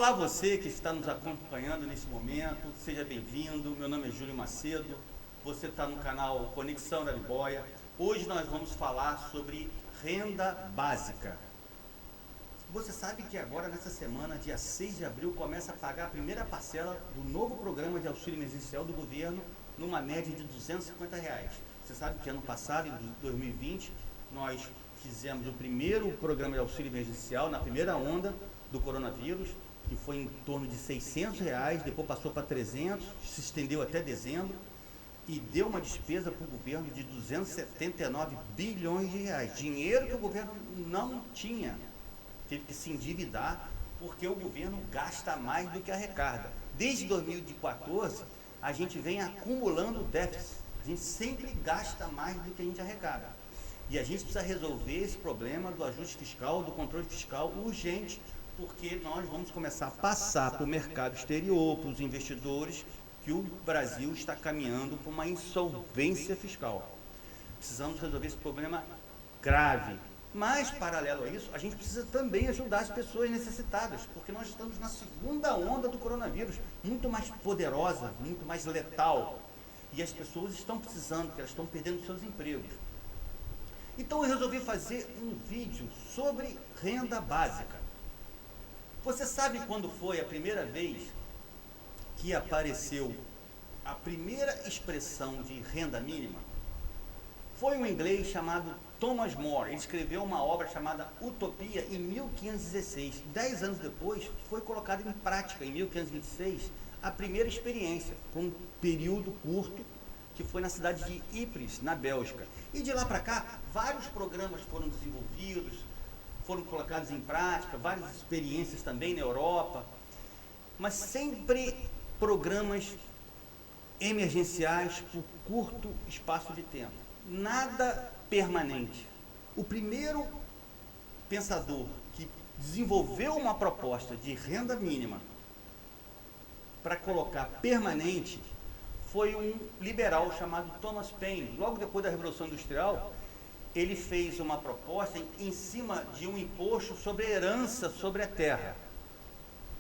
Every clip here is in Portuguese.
Olá você que está nos acompanhando nesse momento, seja bem-vindo, meu nome é Júlio Macedo, você está no canal Conexão Araribóia. Hoje nós vamos falar sobre renda básica. Você sabe que agora nessa semana, dia 6 de abril, começa a pagar a primeira parcela do novo programa de auxílio emergencial do governo, numa média de R$250. Você sabe que ano passado, em 2020, nós fizemos o primeiro programa de auxílio emergencial na primeira onda do coronavírus, que foi em torno de R$600, depois passou para 300, se estendeu até dezembro e deu uma despesa para o governo de 279 bilhões de reais, dinheiro que o governo não tinha, teve que se endividar porque o governo gasta mais do que arrecada. Desde 2014 a gente vem acumulando déficit, a gente sempre gasta mais do que a gente arrecada e a gente precisa resolver esse problema do ajuste fiscal, do controle fiscal urgente, porque nós vamos começar a passar para o mercado exterior, para os investidores, que o Brasil está caminhando para uma insolvência fiscal. Precisamos resolver esse problema grave. Mas, paralelo a isso, a gente precisa também ajudar as pessoas necessitadas, porque nós estamos na segunda onda do coronavírus, muito mais poderosa, muito mais letal. E as pessoas estão precisando, porque elas estão perdendo seus empregos. Então eu resolvi fazer um vídeo sobre renda básica. Você sabe quando foi a primeira vez que apareceu a primeira expressão de renda mínima? Foi um inglês chamado Thomas More. Ele escreveu uma obra chamada Utopia em 1516. 10 anos depois, foi colocada em prática, em 1526, a primeira experiência, por um período curto, que foi na cidade de Ypres, na Bélgica. E de lá para cá, vários programas foram desenvolvidos, foram colocados em prática, várias experiências também na Europa, mas sempre programas emergenciais por curto espaço de tempo, nada permanente. O primeiro pensador que desenvolveu uma proposta de renda mínima para colocar permanente foi um liberal chamado Thomas Paine. Logo depois da Revolução Industrial, ele fez uma proposta em cima de um imposto sobre a herança sobre a terra.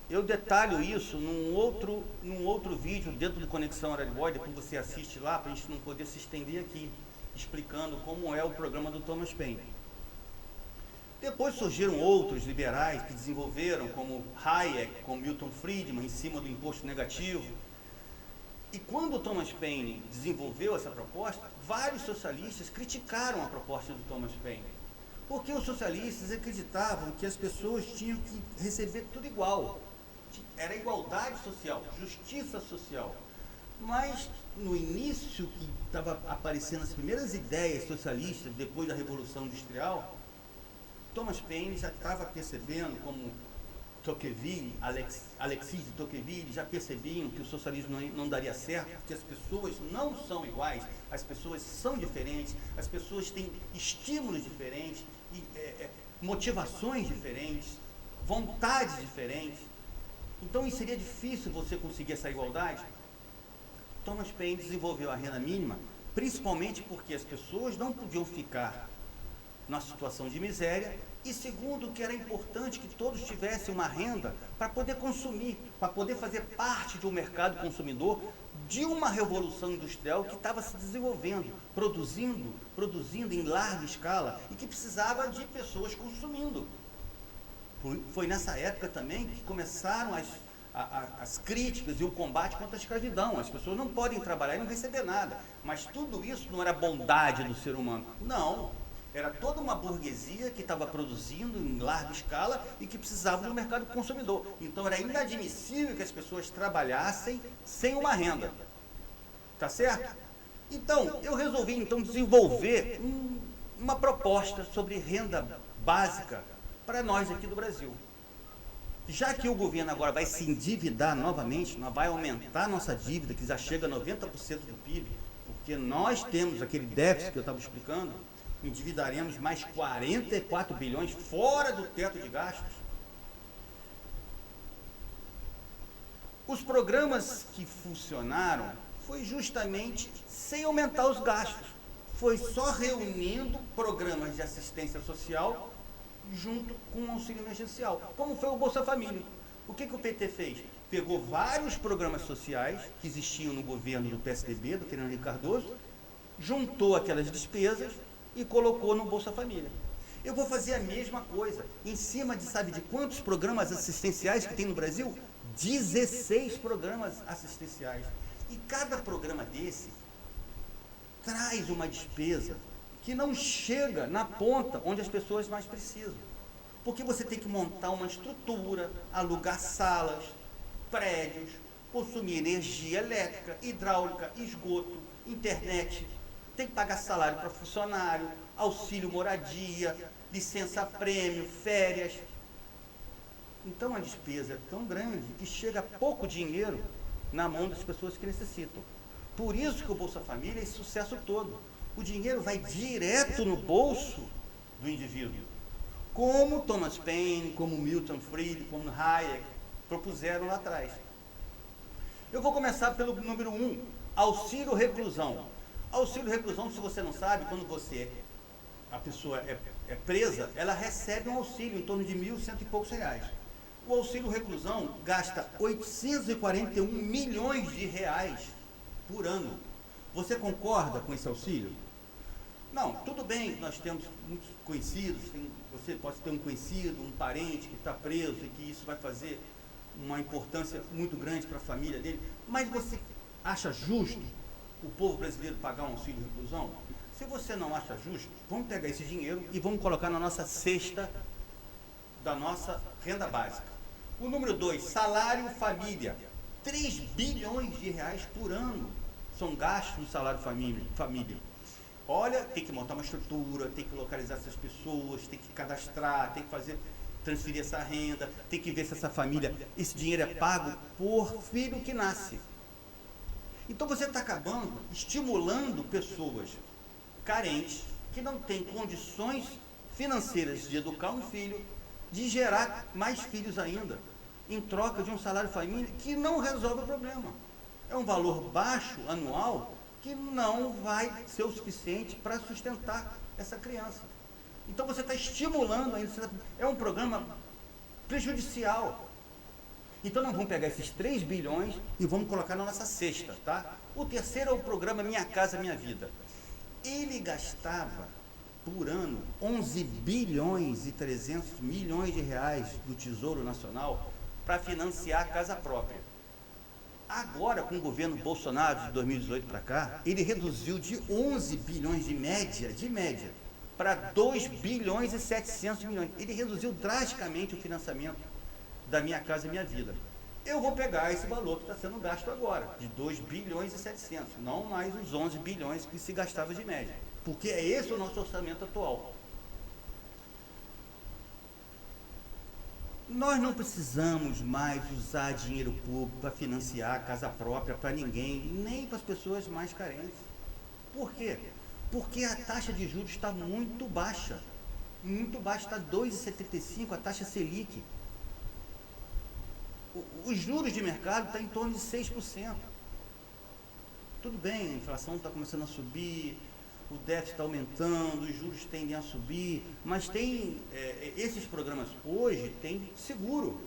Eu detalho isso num outro vídeo dentro do Conexão Araribóia, depois você assiste lá, para a gente não poder se estender aqui, explicando como é o programa do Thomas Paine. Depois surgiram outros liberais que desenvolveram, como Hayek, como Milton Friedman, em cima do imposto negativo. E quando o Thomas Paine desenvolveu essa proposta, vários socialistas criticaram a proposta do Thomas Paine, porque os socialistas acreditavam que as pessoas tinham que receber tudo igual, era igualdade social, justiça social. Mas no início, que estava aparecendo as primeiras ideias socialistas depois da Revolução Industrial, Thomas Paine já estava percebendo, como Tocqueville, Alexis de Tocqueville, já percebiam que o socialismo não daria certo, porque as pessoas não são iguais, as pessoas são diferentes, as pessoas têm estímulos diferentes, motivações diferentes, vontades diferentes. Então seria difícil você conseguir essa igualdade. Thomas Paine desenvolveu a renda mínima, principalmente porque as pessoas não podiam ficar na situação de miséria, e segundo, que era importante que todos tivessem uma renda para poder consumir, para poder fazer parte do mercado consumidor de uma revolução industrial que estava se desenvolvendo, produzindo em larga escala e que precisava de pessoas consumindo. Foi nessa época também que começaram as críticas e o combate contra a escravidão. As pessoas não podem trabalhar e não receber nada, mas tudo isso não era bondade do ser humano, não. Era toda uma burguesia que estava produzindo em larga escala e que precisava do mercado consumidor. Então era inadmissível que as pessoas trabalhassem sem uma renda. Tá certo? Então, eu resolvi desenvolver uma proposta sobre renda básica para nós aqui do Brasil. Já que o governo agora vai se endividar novamente, vai aumentar nossa dívida, que já chega a 90% do PIB, porque nós temos aquele déficit que eu estava explicando, endividaremos mais 44 bilhões fora do teto de gastos. Os programas que funcionaram foi justamente sem aumentar os gastos, foi só reunindo programas de assistência social junto com o auxílio emergencial, como foi o Bolsa Família. O que o PT fez? Pegou vários programas sociais que existiam no governo do PSDB, do Fernando Henrique Cardoso, juntou aquelas despesas e colocou no Bolsa Família. Eu vou fazer a mesma coisa, em cima de, sabe de quantos programas assistenciais que tem no Brasil? 16 programas assistenciais. E cada programa desse traz uma despesa que não chega na ponta onde as pessoas mais precisam. Porque você tem que montar uma estrutura, alugar salas, prédios, consumir energia elétrica, hidráulica, esgoto, internet, tem que pagar salário para funcionário, auxílio moradia, licença-prêmio, férias. Então a despesa é tão grande que chega pouco dinheiro na mão das pessoas que necessitam. Por isso que o Bolsa Família é esse sucesso todo. O dinheiro vai direto no bolso do indivíduo. Como Thomas Paine, como Milton Friedman, como Hayek propuseram lá atrás. Eu vou começar pelo número 1, auxílio reclusão. Auxílio reclusão, se você não sabe, quando a pessoa é presa, ela recebe um auxílio em torno de 1.100 e poucos reais. O auxílio reclusão gasta 841 milhões de reais por ano. Você concorda com esse auxílio? Não, tudo bem, nós temos muitos conhecidos, você pode ter um conhecido, um parente que está preso e que isso vai fazer uma importância muito grande para a família dele, mas você acha justo o povo brasileiro pagar um auxílio reclusão? Se você não acha justo, vamos pegar esse dinheiro e vamos colocar na nossa cesta da nossa renda básica. O número 2, salário família. 3 bilhões de reais por ano são gastos no salário família. Olha, tem que montar uma estrutura, tem que localizar essas pessoas, tem que cadastrar, tem que transferir essa renda, tem que ver se essa família, esse dinheiro é pago por filho que nasce. Então você está acabando estimulando pessoas carentes, que não têm condições financeiras de educar um filho, de gerar mais filhos ainda, em troca de um salário família que não resolve o problema. É um valor baixo anual que não vai ser o suficiente para sustentar essa criança. Então você está estimulando ainda, é um programa prejudicial. Então nós vamos pegar esses 3 bilhões e vamos colocar na nossa cesta, tá? O terceiro é o programa Minha Casa Minha Vida. Ele gastava por ano 11 bilhões e 300 milhões de reais do Tesouro Nacional para financiar a casa própria. Agora, com o governo Bolsonaro de 2018 para cá, ele reduziu de 11 bilhões de média, para 2 bilhões e 700 milhões. Ele reduziu drasticamente o financiamento da Minha Casa Minha Vida. Eu vou pegar esse valor que está sendo gasto agora, de 2 bilhões e 700, não mais os 11 bilhões que se gastava de média, porque é esse o nosso orçamento atual. Nós não precisamos mais usar dinheiro público para financiar a casa própria para ninguém, nem para as pessoas mais carentes. Por quê? Porque a taxa de juros está muito baixa, está 2,75 a taxa Selic. Os juros de mercado estão em torno de 6%. Tudo bem, a inflação está começando a subir, o déficit está aumentando, os juros tendem a subir, mas esses programas hoje têm seguro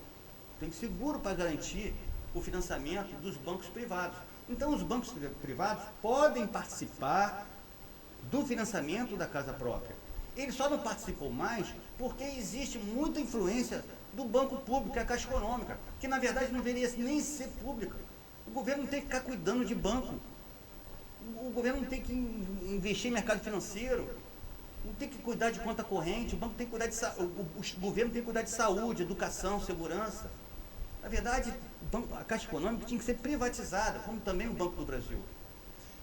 para garantir o financiamento dos bancos privados. Então os bancos privados podem participar do financiamento da casa própria. Eles só não participam mais porque existe muita influência do banco público, que é a Caixa Econômica, que na verdade não deveria nem ser pública. O governo não tem que ficar cuidando de banco. O governo não tem que investir em mercado financeiro, não tem que cuidar de conta corrente, o banco tem que cuidar o governo tem que cuidar de saúde, educação, segurança. Na verdade, a Caixa Econômica tinha que ser privatizada, como também o Banco do Brasil.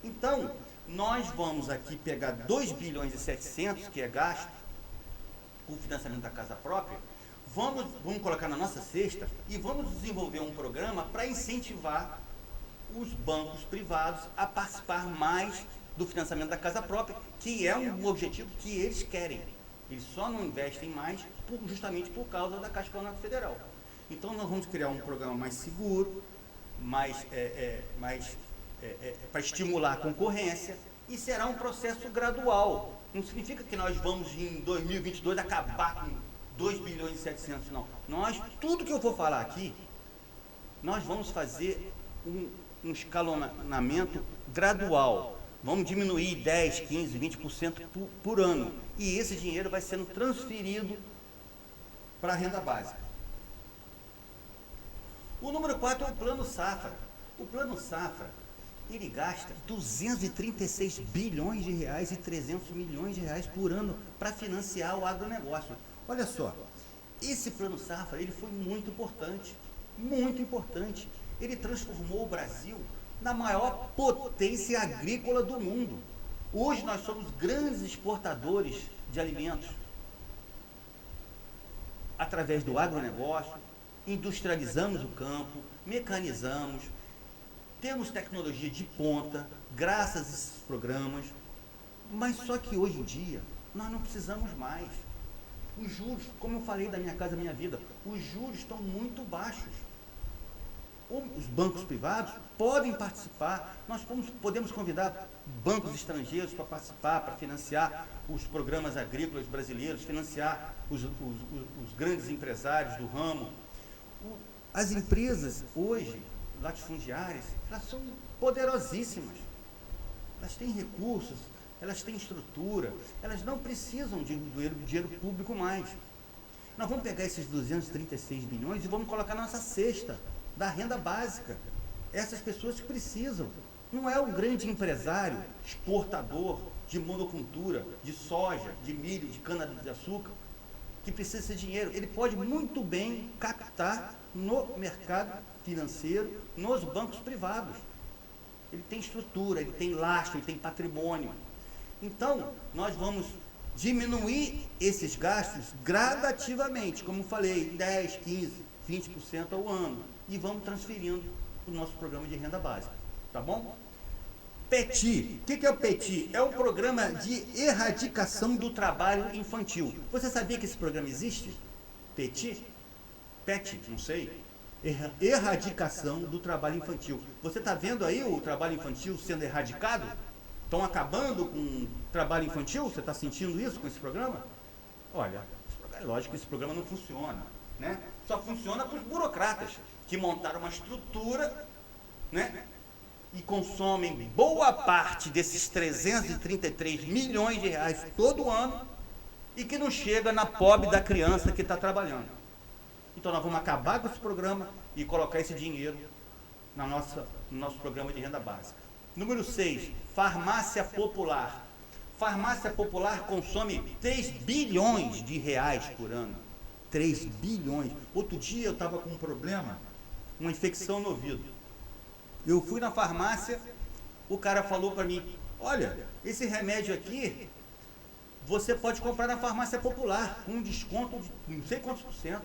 Então, nós vamos aqui pegar 2 bilhões e 700, que é gasto com o financiamento da casa própria, vamos colocar na nossa cesta e vamos desenvolver um programa para incentivar os bancos privados a participar mais do financiamento da casa própria, que é um objetivo que eles querem. Eles só não investem mais justamente por causa da Caixa Econômica Federal. Então nós vamos criar um programa mais seguro, para estimular a concorrência, e será um processo gradual. Não significa que nós vamos em 2022 acabar com 2 bilhões e 700, não. Tudo que eu vou falar aqui nós vamos fazer um escalonamento gradual. Vamos diminuir 10, 15, 20% por ano. E esse dinheiro vai sendo transferido para a renda básica. O número 4 é o Plano Safra. O Plano Safra, ele gasta 236 bilhões de reais e 300 milhões de reais por ano para financiar o agronegócio. Olha só, esse Plano Safra, ele foi muito importante, muito importante. Ele transformou o Brasil na maior potência agrícola do mundo. Hoje nós somos grandes exportadores de alimentos. Através do agronegócio, industrializamos o campo, mecanizamos, temos tecnologia de ponta, graças a esses programas, mas só que hoje em dia nós não precisamos mais. Os juros, como eu falei da Minha Casa Minha Vida, os juros estão muito baixos. Os bancos privados podem participar, nós podemos convidar bancos estrangeiros para participar, para financiar os programas agrícolas brasileiros, financiar os grandes empresários do ramo. As empresas hoje, latifundiárias, elas são poderosíssimas, elas têm recursos, elas têm estrutura, elas não precisam de dinheiro público mais. Nós vamos pegar esses 236 bilhões e vamos colocar na nossa cesta da renda básica. Essas pessoas que precisam. Não é o grande empresário, exportador de monocultura, de soja, de milho, de cana-de-açúcar, que precisa desse dinheiro. Ele pode muito bem captar no mercado financeiro, nos bancos privados. Ele tem estrutura, ele tem lastro, ele tem patrimônio. Então, nós vamos diminuir esses gastos gradativamente, como falei, 10, 15, 20% ao ano, e vamos transferindo para o nosso programa de renda básica, tá bom? PETI, o que é o PETI? É um programa de erradicação do trabalho infantil. Você sabia que esse programa existe? PETI? PET, não sei. Erradicação do trabalho infantil. Você está vendo aí o trabalho infantil sendo erradicado? Estão acabando com o trabalho infantil? Você está sentindo isso com esse programa? Olha, é lógico que esse programa não funciona, né? Só funciona para os burocratas que montaram uma estrutura, né? E consomem boa parte desses 333 milhões de reais todo ano e que não chega na pobre da criança que está trabalhando. Então nós vamos acabar com esse programa e colocar esse dinheiro no nosso programa de renda básica. Número 6, farmácia popular. Farmácia popular consome 3 bilhões de reais por ano. 3 bilhões. Outro dia eu estava com um problema, uma infecção no ouvido. Eu fui na farmácia, o cara falou para mim, olha, esse remédio aqui, você pode comprar na farmácia popular, com um desconto de não sei quantos %.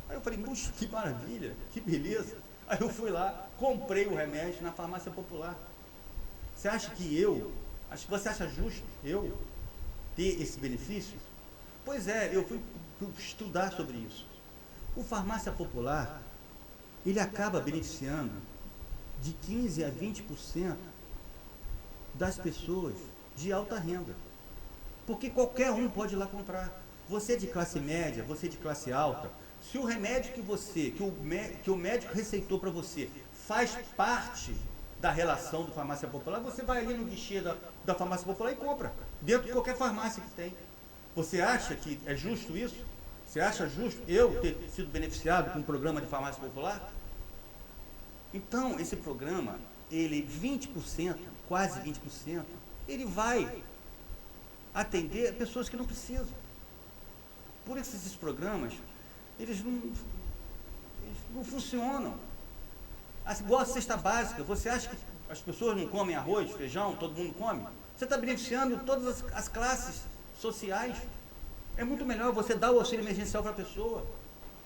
Aí eu falei, puxa, que maravilha, que beleza. Aí eu fui lá, comprei o remédio na farmácia popular. Você acha que você acha justo eu ter esse benefício? Pois é, eu fui estudar sobre isso. O farmácia popular, ele acaba beneficiando de 15 a 20% das pessoas de alta renda. Porque qualquer um pode ir lá comprar. Você é de classe média, você é de classe alta, se o remédio que o médico receitou para você faz parte da relação do farmácia popular, você vai ali no guichê da farmácia popular e compra, dentro de qualquer farmácia que tem. Você acha que é justo isso? Você acha justo eu ter sido beneficiado com um programa de farmácia popular? Então, esse programa, ele 20%, quase 20%, ele vai atender pessoas que não precisam. Por isso esses programas, eles não funcionam. Igual a cesta básica, você acha que as pessoas não comem arroz, feijão, todo mundo come? Você está beneficiando todas as classes sociais. É muito melhor você dar o auxílio emergencial para a pessoa,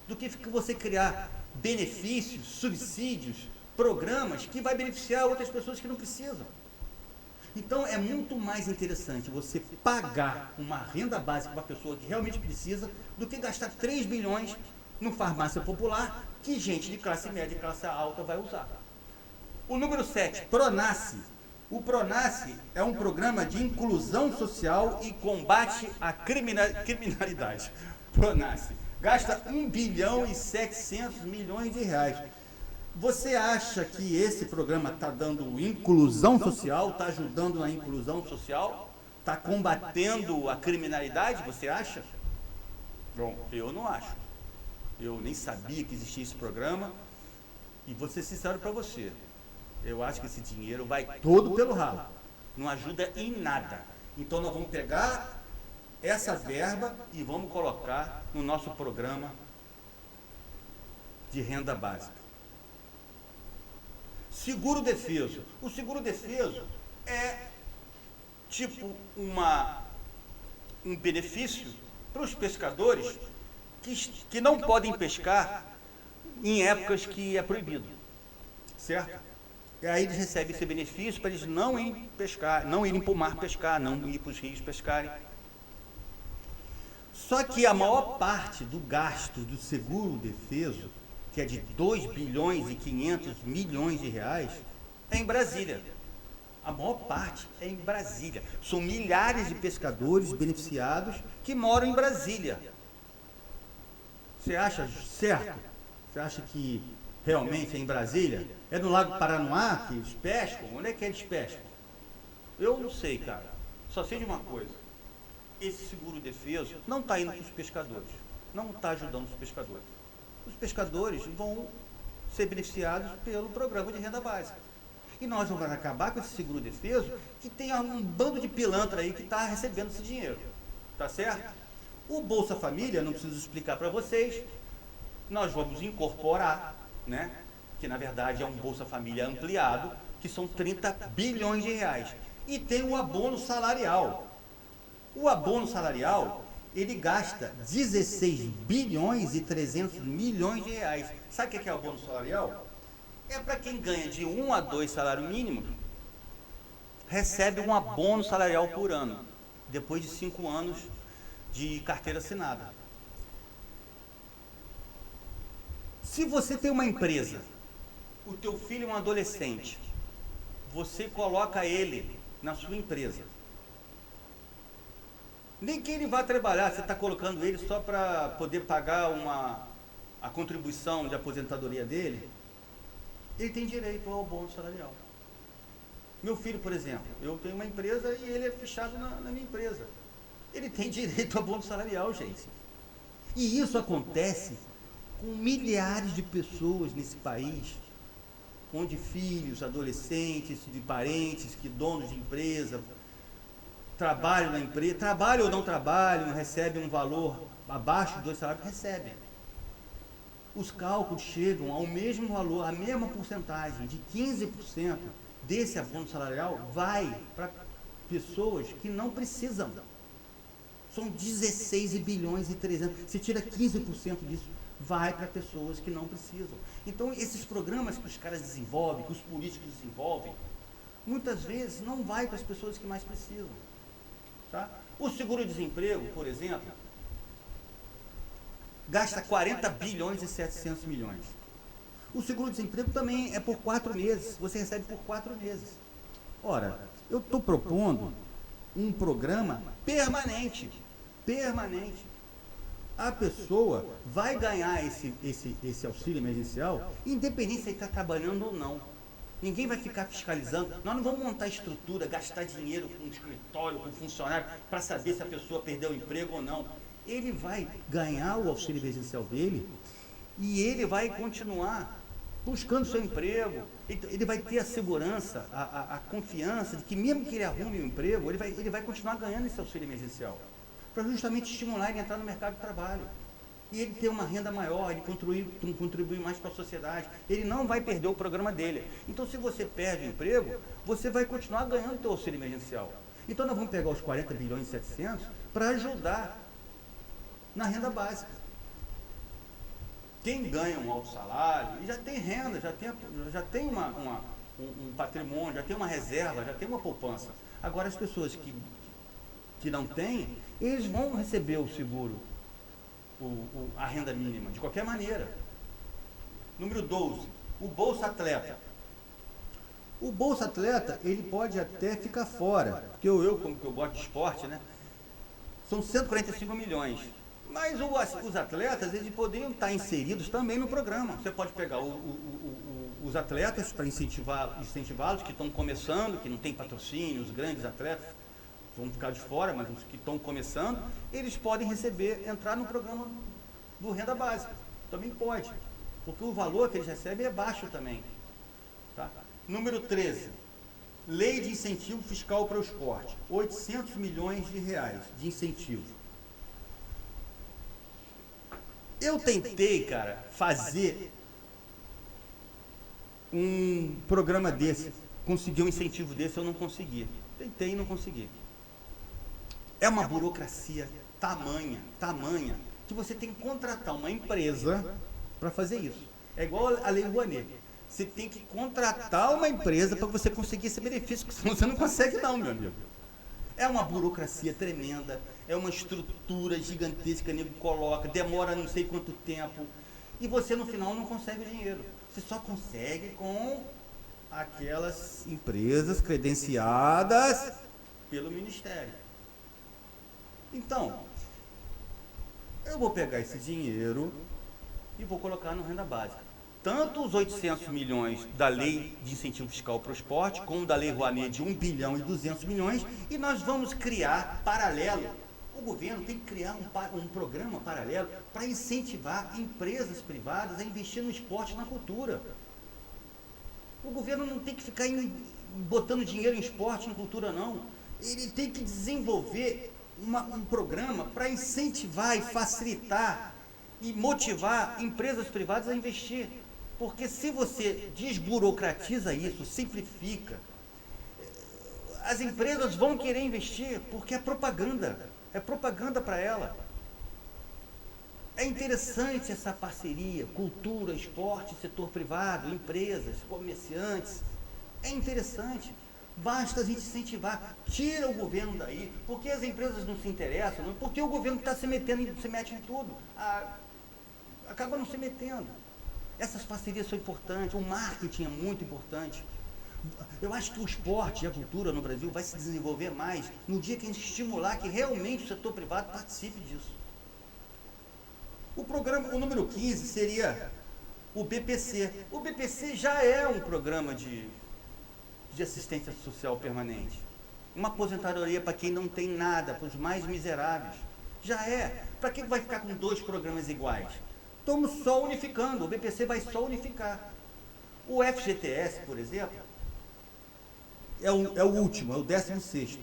do que você criar benefícios, subsídios, programas que vai beneficiar outras pessoas que não precisam. Então é muito mais interessante você pagar uma renda básica para a pessoa que realmente precisa, do que gastar 3 bilhões no farmácia popular, que gente de classe média e classe alta vai usar. O número 7, Pronasce. O Pronasce é um programa de inclusão social e combate à criminalidade. Pronasce gasta 1 bilhão e 700 milhões de reais. Você acha que esse programa está dando inclusão social, está ajudando na inclusão social, está combatendo a criminalidade? Você acha? Bom, eu não acho. Eu nem sabia que existia esse programa e vou ser sincero para você. Eu acho que esse dinheiro vai todo pelo ralo. Não ajuda em nada. Então nós vamos pegar essa verba e vamos colocar no nosso programa de renda básica. Seguro defeso. O seguro defeso é tipo um benefício para os pescadores que não podem pescar em épocas que é proibido, certo? E aí eles recebem esse benefício para eles não irem pescar, não irem para o mar pescar, não ir para os rios pescarem. Só que a maior parte do gasto do seguro defeso, que é de 2 bilhões e 500 milhões de reais, é em Brasília. A maior parte é em Brasília. São milhares de pescadores beneficiados que moram em Brasília. Você acha certo? Você acha que realmente é em Brasília? É no Lago Paranoá que eles pescam? Onde é que eles pescam? Eu não sei, cara. Só sei de uma coisa. Esse seguro defeso não está indo para os pescadores. Não está ajudando os pescadores. Os pescadores vão ser beneficiados pelo programa de renda básica. E nós vamos acabar com esse seguro defeso que tem um bando de pilantra aí que está recebendo esse dinheiro. Tá certo? O Bolsa Família, não preciso explicar para vocês, nós vamos incorporar, né? Que na verdade é um Bolsa Família ampliado, que são 30 bilhões de reais. E tem o abono salarial. O abono salarial, ele gasta 16 bilhões e 300 milhões de reais. Sabe o que é o abono salarial? É para quem ganha de 1 a 2 salário mínimo, recebe um abono salarial por ano, depois de 5 anos de carteira assinada. Se você tem uma empresa, o teu filho é um adolescente, você coloca ele na sua empresa. Nem que ele vá trabalhar, você está colocando ele só para poder pagar a contribuição de aposentadoria dele, ele tem direito ao abono salarial. Meu filho, por exemplo, eu tenho uma empresa e ele é fichado na minha empresa. Ele tem direito ao abono salarial, gente. E isso acontece com milhares de pessoas nesse país, onde filhos, adolescentes, de parentes, que donos de empresa, trabalham na empresa, trabalham ou não trabalham, recebem um valor abaixo de 2 salários, recebem. Os cálculos chegam ao mesmo valor, a mesma porcentagem, de 15% desse abono salarial vai para pessoas que não precisam. São 16 bilhões e 300. Se tira 15% disso, vai para pessoas que não precisam. Então, esses programas que os caras desenvolvem, que os políticos desenvolvem, muitas vezes não vai para as pessoas que mais precisam. Tá? O seguro-desemprego, por exemplo, gasta 40 bilhões e 700 milhões. O seguro-desemprego também é por 4 meses, você recebe por 4 meses. Ora, eu estou propondo um programa permanente. A pessoa vai ganhar esse auxílio emergencial, independente se ele está trabalhando ou não. Ninguém vai ficar fiscalizando. Nós não vamos montar estrutura, gastar dinheiro com escritório, com funcionário, para saber se a pessoa perdeu o emprego ou não. Ele vai ganhar o auxílio emergencial dele e ele vai continuar buscando seu emprego. Ele vai ter a segurança, a confiança de que mesmo que ele arrume um emprego, ele vai continuar ganhando esse auxílio emergencial, para justamente estimular ele a entrar no mercado de trabalho. E ele ter uma renda maior, ele contribuir mais para a sociedade. Ele não vai perder o programa dele. Então, se você perde o emprego, você vai continuar ganhando o seu auxílio emergencial. Então, nós vamos pegar os 40 bilhões e 700 para ajudar na renda básica. Quem ganha um alto salário, já tem renda, já tem um patrimônio, já tem uma reserva, já tem uma poupança. Agora, as pessoas que não têm, eles vão receber o seguro, a renda mínima, de qualquer maneira. Número 12, o Bolsa Atleta. O Bolsa Atleta, ele pode até ficar fora, porque como eu gosto de esporte, né? São 145 milhões. Mas os atletas, eles poderiam estar inseridos também no programa. Você pode pegar o os atletas para incentivá-los, que estão começando, que não tem patrocínio, os grandes atletas vão ficar de fora, mas os que estão começando, eles podem entrar no programa do Renda Básica. Também pode, porque o valor que eles recebem é baixo também. Tá? Número 13, Lei de Incentivo Fiscal para o Esporte, 800 milhões de reais de incentivo. Eu tentei, cara, fazer um programa desse, conseguir um incentivo desse, eu não consegui. Tentei e não consegui. É uma burocracia tamanha, que você tem que contratar uma empresa para fazer isso. É igual a Lei Rouanet. Você tem que contratar uma empresa para você conseguir esse benefício, porque senão você não consegue não, meu amigo. É uma burocracia tremenda, é uma estrutura gigantesca que o nego coloca, demora não sei quanto tempo, e você no final não consegue o dinheiro. Você só consegue com aquelas empresas credenciadas pelo Ministério. Então, eu vou pegar esse dinheiro e vou colocar no Renda Básica. Tanto os 800 milhões da Lei de Incentivo Fiscal para o Esporte, como da Lei Rouanet de 1 bilhão e 200 milhões, e nós vamos criar paralelo. O governo tem que criar um programa paralelo para incentivar empresas privadas a investir no esporte e na cultura. O governo não tem que ficar botando dinheiro em esporte e em cultura, não. Ele tem que desenvolver um programa para incentivar e facilitar e motivar empresas privadas a investir. Porque se você desburocratiza isso, simplifica, as empresas vão querer investir, porque é propaganda para ela. É interessante essa parceria, cultura, esporte, setor privado, empresas, comerciantes, é interessante. Basta a gente incentivar, tira o governo daí, porque as empresas não se interessam, não, porque o governo está se mete em tudo, acaba não se metendo. Essas parcerias são importantes, o marketing é muito importante. Eu acho que o esporte e a cultura no Brasil vai se desenvolver mais no dia que a gente estimular que realmente o setor privado participe disso. O número 15 seria o BPC. O BPC já é um programa de assistência social permanente. Uma aposentadoria para quem não tem nada, para os mais miseráveis. Já é. Para que vai ficar com dois programas iguais? Estamos só unificando, o BPC vai só unificar. O FGTS, por exemplo, é o último, é o 16º.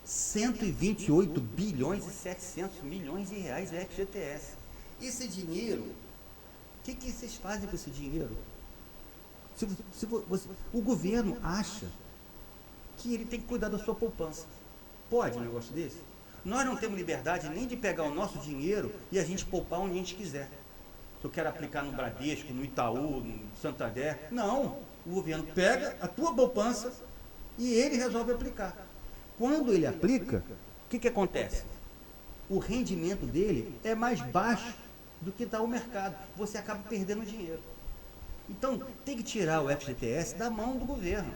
128 bilhões e 700 milhões de reais é FGTS. Esse dinheiro, o que vocês fazem com esse dinheiro? O governo acha que ele tem que cuidar da sua poupança. Pode um negócio desse? Nós não temos liberdade nem de pegar o nosso dinheiro e a gente poupar onde a gente quiser. Se eu quero aplicar no Bradesco, no Itaú, no Santander, não. O governo pega a tua poupança e ele resolve aplicar. Quando ele aplica, o que acontece? O rendimento dele é mais baixo do que está o mercado. Você acaba perdendo dinheiro. Então, tem que tirar o FGTS da mão do governo.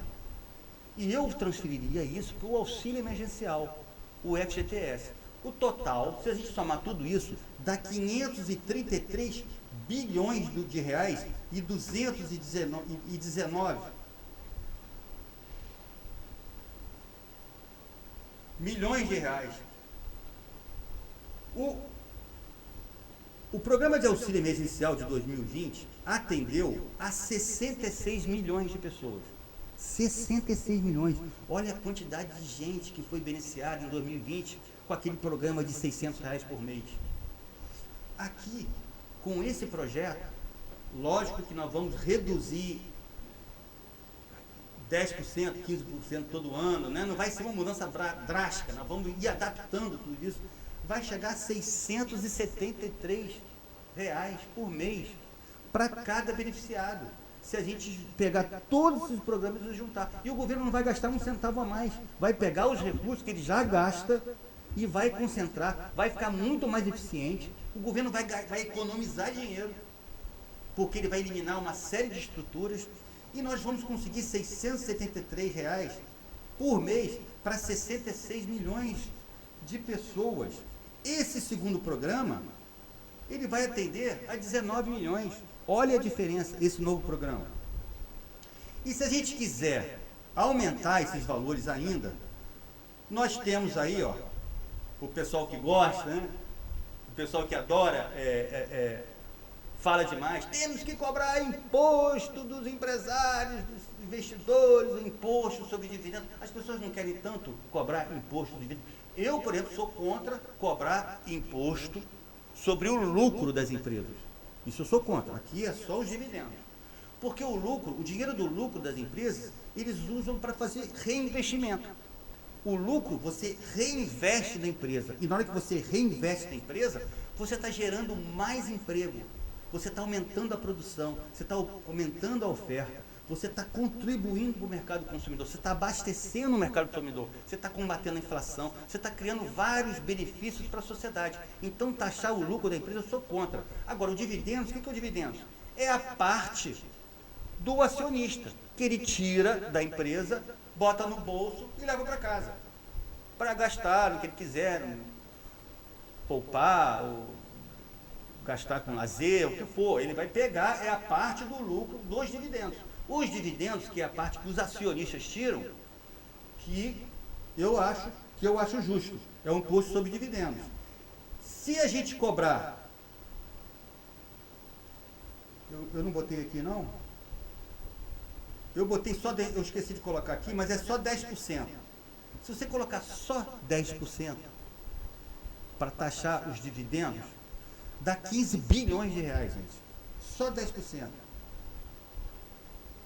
E eu transferiria isso para o auxílio emergencial, o FGTS. O total, se a gente somar tudo isso, dá 533 bilhões de reais e 219 milhões de reais. O programa de auxílio emergencial de 2020 atendeu a 66 milhões de pessoas. 66 milhões. Olha a quantidade de gente que foi beneficiada em 2020 com aquele programa de R$600 por mês. Aqui, com esse projeto, lógico que nós vamos reduzir 10%, 15% todo ano, né? Não vai ser uma mudança drástica, nós vamos ir adaptando tudo isso. Vai chegar a R$673 por mês para cada beneficiado. Se a gente pegar todos esses programas e juntar. E o governo não vai gastar um centavo a mais. Vai pegar os recursos que ele já gasta e vai concentrar, vai ficar muito mais eficiente. O governo vai economizar dinheiro, porque ele vai eliminar uma série de estruturas e nós vamos conseguir R$673 por mês para 66 milhões de pessoas. Esse segundo programa, ele vai atender a 19 milhões. Olha a diferença, esse novo programa. E se a gente quiser aumentar esses valores ainda, nós temos aí, ó, o pessoal que gosta, né? O pessoal que adora, fala demais, temos que cobrar imposto dos empresários, dos investidores, imposto sobre dividendos. As pessoas não querem tanto cobrar imposto sobre dividendos. Eu, por exemplo, sou contra cobrar imposto sobre o lucro das empresas. Isso eu sou contra. Aqui é só os dividendos. Porque o lucro, o dinheiro do lucro das empresas, eles usam para fazer reinvestimento. O lucro você reinveste na empresa. E na hora que você reinveste na empresa, você está gerando mais emprego. Você está aumentando a produção, você está aumentando a oferta, você está contribuindo para o mercado consumidor, você está abastecendo o mercado consumidor, você está combatendo a inflação, você está criando vários benefícios para a sociedade. Então, taxar o lucro da empresa, eu sou contra. Agora, o dividendos, o que é o dividendos? É a parte do acionista, que ele tira da empresa, bota no bolso e leva para casa, para gastar no que ele quiser, poupar, ou gastar com lazer, o que for, ele vai pegar, é a parte do lucro dos dividendos. Os dividendos, que é a parte que os acionistas tiram, que eu acho justo, é um imposto sobre dividendos. Se a gente cobrar, eu não botei aqui não, eu botei só, eu esqueci de colocar aqui, mas é só 10%. Se você colocar só 10% para taxar os dividendos, dá 15 bilhões de reais, gente. Só 10%.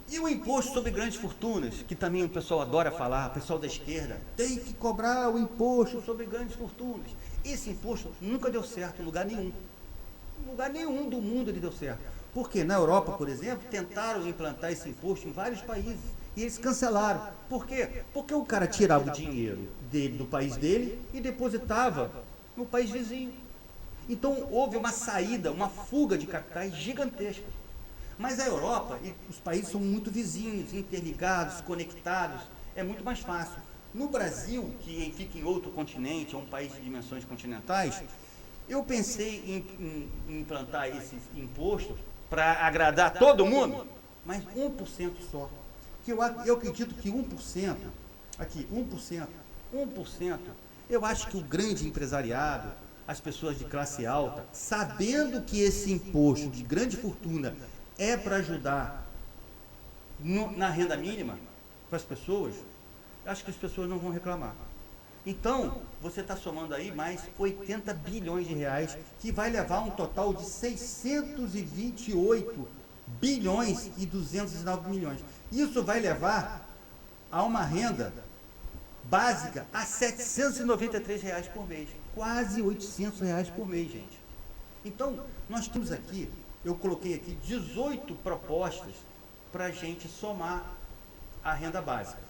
E o imposto sobre grandes fortunas, que também o pessoal adora falar, o pessoal da esquerda, tem que cobrar o imposto sobre grandes fortunas. Esse imposto nunca deu certo em lugar nenhum. Em lugar nenhum do mundo ele deu certo. Porque na Europa, por exemplo, tentaram implantar esse imposto em vários países e eles cancelaram. Por quê? Porque o cara tirava o dinheiro dele, do país dele, e depositava no país vizinho. Então houve uma saída, uma fuga de capitais gigantesca. Mas a Europa e os países são muito vizinhos, interligados, conectados, é muito mais fácil. No Brasil, que fica em outro continente, é um país de dimensões continentais, eu pensei em implantar esse imposto para agradar todo mundo, mas 1% só. Que eu acredito que 1%, aqui, 1%, eu acho que o grande empresariado, as pessoas de classe alta, sabendo que esse imposto de grande fortuna é para ajudar na renda mínima para as pessoas, acho que as pessoas não vão reclamar. Então, você está somando aí mais 80 bilhões de reais, que vai levar um total de 628 bilhões e 209 milhões. Isso vai levar a uma renda básica a R$ 793 reais por mês. Quase R$ 800 reais por mês, gente. Então, nós temos aqui, eu coloquei aqui 18 propostas para a gente somar a renda básica.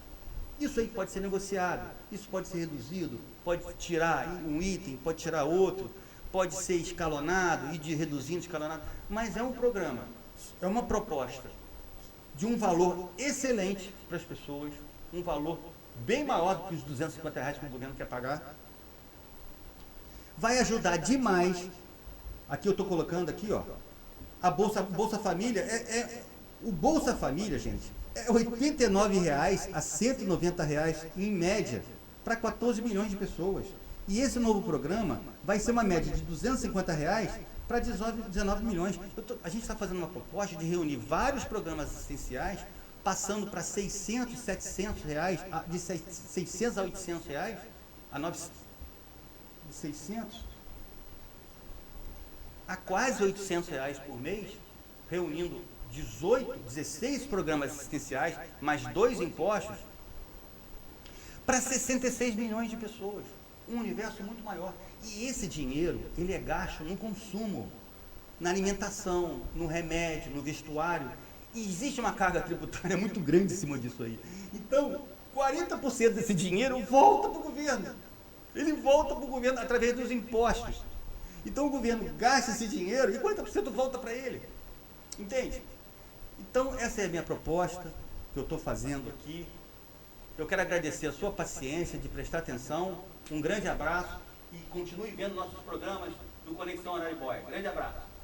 Isso aí pode ser negociado, isso pode ser reduzido, pode tirar um item, pode tirar outro, pode ser escalonado, ir reduzindo, escalonado, mas é um programa, é uma proposta de um valor excelente para as pessoas, um valor bem maior do que os 250 reais que o governo quer pagar. Vai ajudar demais, aqui eu estou colocando aqui, ó, a Bolsa Família, o Bolsa Família, gente, é R$ 89 reais a R$ 190 reais em média para 14 milhões de pessoas. E esse novo programa vai ser uma média de R$ 250 reais para 19 milhões. A gente está fazendo uma proposta de reunir vários programas assistenciais, passando para 600, 700 reais, de 600 a 800 reais, a 600 a quase 800 reais por mês, reunindo 16 programas assistenciais, mais 2 impostos, para 66 milhões de pessoas. Um universo muito maior. E esse dinheiro, ele é gasto no consumo, na alimentação, no remédio, no vestuário. E existe uma carga tributária muito grande em cima disso aí. Então, 40% desse dinheiro volta para o governo. Ele volta para o governo através dos impostos. Então, o governo gasta esse dinheiro e 40% volta para ele. Entende? Então, essa é a minha proposta que eu estou fazendo aqui. Eu quero agradecer a sua paciência de prestar atenção. Um grande abraço e continue vendo nossos programas do Conexão Araribóia. Grande abraço.